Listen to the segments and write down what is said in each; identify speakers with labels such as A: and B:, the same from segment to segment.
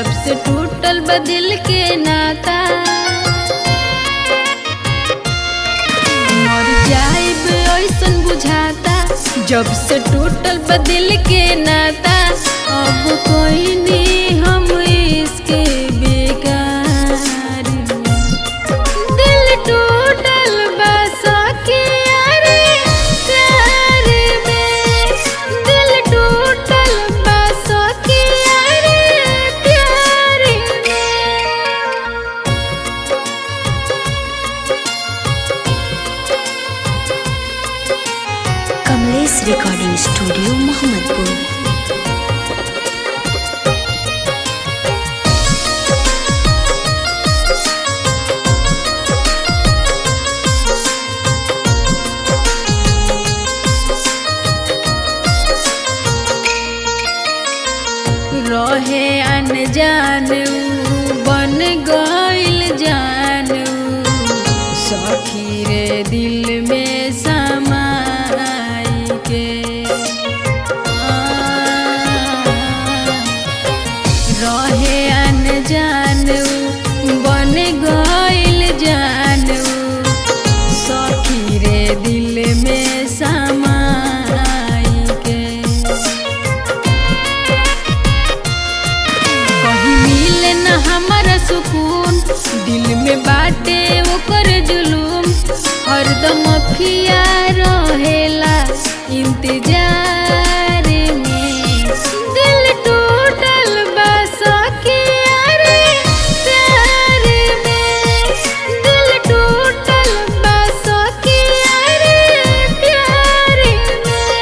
A: जब से टूटल बदिल के नाता, मर जाइब ऐसन बुझाता। जब से टूटल बदिल के नाता, अब कोई नहीं हम इसके बेकार में। दिल टूटल बस के यारे प्यार में, दिल टूटल बस के यारे प्यार में।
B: Kamlesh recording studio Mohammadpur.
A: रहे अनजान बन गइल जान, सखी रे दिल में समाई के। रहे अनजान बन गइल जान, सखी रे दिल में समाई के। कहीं मिले न हमारा सुकून, दिल में बाटे ओकर जुलूम। हरदम अखिया रहेला इंतजार में। दिल टूटल बस के यारे प्यार में, दिल टूटल बस के यारे प्यार में।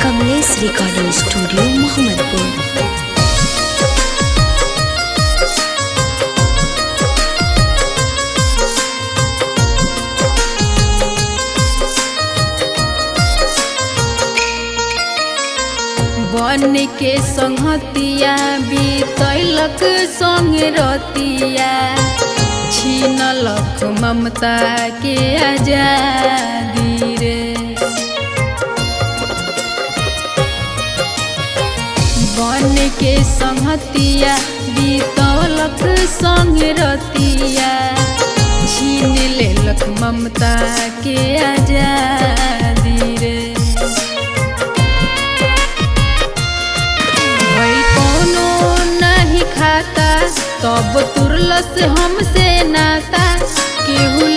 B: Kamlesh recording studio Mohammadpur.
A: बन के संगतिया बीतैलक संग रतिया, छीनलक ममता के आजादी रे। बन के संगतिया बीतैलक संग रतिया, छीन लेलक ममता के आजादी रे। तब तुरलस हमसे नाता, केहू